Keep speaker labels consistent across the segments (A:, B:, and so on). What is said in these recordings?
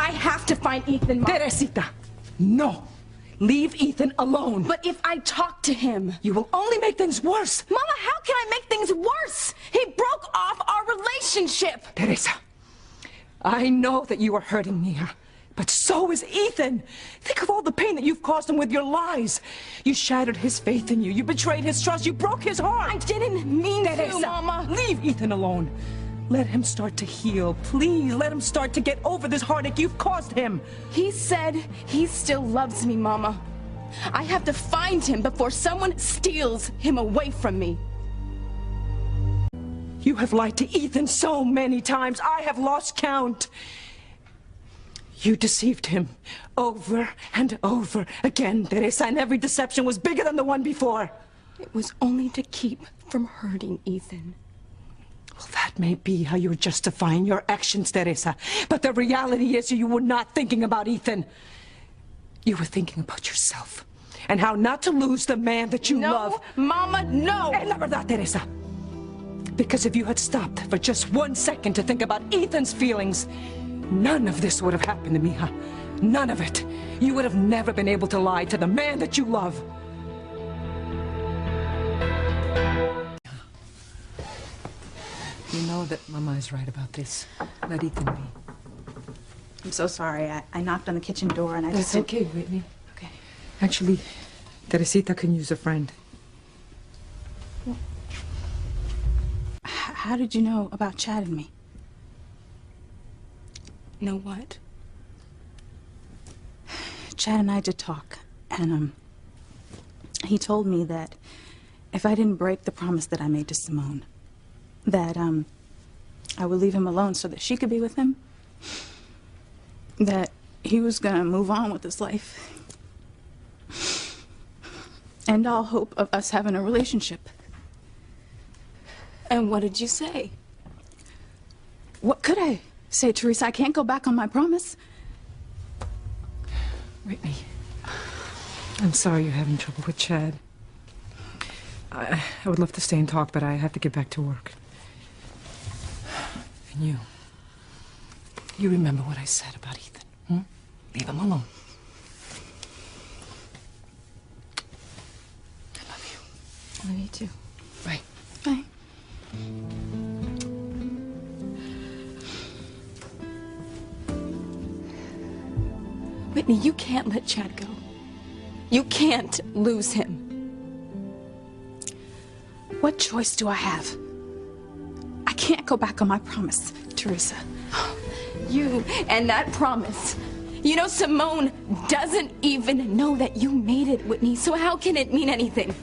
A: I have to find Ethan, Mama.
B: Teresita, no. Leave Ethan alone.
A: But if I talk to him...
B: You will only make things worse.
A: Mama, how can I make things worse? He broke off our relationship.
B: Teresa, I know that you are hurting Mia, but so is Ethan. Think of all the pain that you've caused him with your lies. You shattered his faith in you. You betrayed his trust. You broke his heart.
A: I didn't mean
B: Teresa,
A: to, Mama.
B: Leave Ethan alone. Let him start to heal. Please, let him start to get over this heartache you've caused him.
A: He said he still loves me, Mama. I have to find him before someone steals him away from me.
B: You have lied to Ethan so many times. I have lost count. You deceived him over and over again, Teresa, and every deception was bigger than the one before.
A: It was only to keep from hurting Ethan.
B: Well, that may be how you're justifying your actions, Teresa. But the reality is you were not thinking about Ethan. You were thinking about yourself. And how not to lose the man that you love.
A: No, Mama, no!
B: Es la verdad, Teresa. Because if you had stopped for just 1 second to think about Ethan's feelings, none of this would have happened to me, huh? None of it. You would have never been able to lie to the man that you love. You know that Mama is right about this. Let Ethan be.
C: I'm so sorry. I knocked on the kitchen door and I just...
B: That's okay, Whitney.
C: Okay.
B: Actually, Teresita can use a friend.
C: How did you know about Chad and me?
A: Know what?
C: Chad and I did talk, and he told me that if I didn't break the promise that I made to Simone, that I would leave him alone so that she could be with him, that he was gonna move on with his life, end all hope of us having a relationship.
A: And what did you say?
C: What could I say, Teresa? I can't go back on my promise.
B: Whitney, I'm sorry you're having trouble with Chad. I would love to stay and talk, but I have to get back to work. And you remember what I said about Ethan, hmm? Leave him alone. I love you.
A: I love you too.
B: Bye.
C: Bye.
A: Whitney, you can't let Chad go. You can't lose him.
C: What choice do I have? I can't go back on my promise, Teresa.
A: You and that promise. You know, Simone doesn't even know that you made it, Whitney, so how can it mean anything?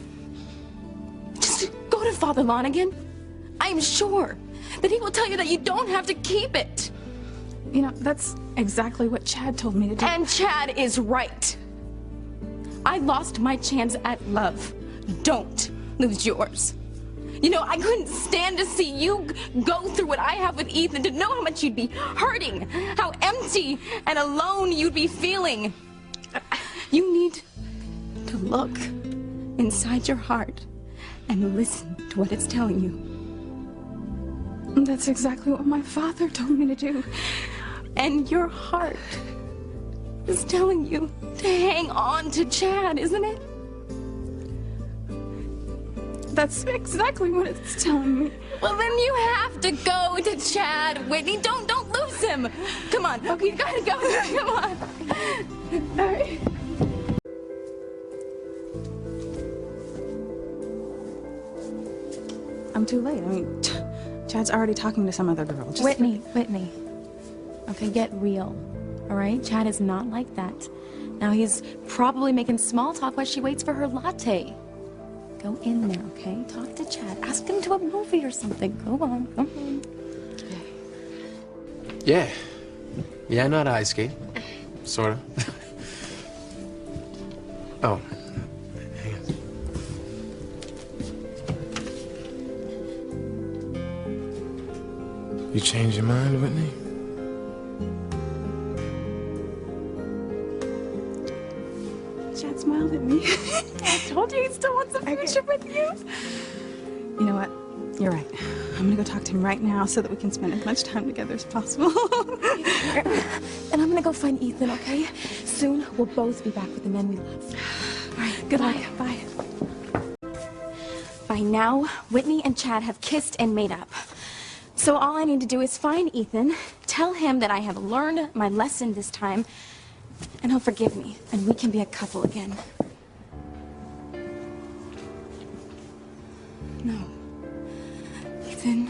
A: Just go to Father Lonigan. I'm sure that he will tell you that you don't have to keep it.
C: You know, that's exactly what Chad told me to do.
A: And Chad is right. I lost my chance at love. Don't lose yours. You know, I couldn't stand to see you go through what I have with Ethan, to know how much you'd be hurting, how empty and alone you'd be feeling. You need to look inside your heart and listen to what it's telling you.
C: That's exactly what my father told me to do.
A: And your heart is telling you to hang on to Chad, isn't it?
C: That's exactly what it's telling me.
A: Well, then you have to go to Chad, Whitney. Don't lose him. Come on, we gotta go. Come on.
C: All right. I'm too late. I mean, Chad's already talking to some other girl. Just
D: Whitney. Okay, get real. All right? Chad is not like that. Now he's probably making small talk while she waits for her latte. Go in there, okay? Talk to Chad. Ask him to a movie or something. Go on, come on.
E: Yeah. Yeah, I know how to ice skate. Sort of. Oh. Hang on. You changed your mind, Whitney?
C: Chad smiled at me.
A: I told you he still wants a future with you.
C: You know what? You're right. I'm gonna go talk to him right now so that we can spend as much time together as possible.
A: And I'm gonna
D: gonna go find Ethan, okay? Soon, we'll both be back with the men we love. All right, good luck. Bye. By now, Whitney and Chad have kissed and made up. So all I need to do is find Ethan, tell him that I have learned my lesson this time, and he'll forgive me, and we can be a couple again.
A: No. Ethan.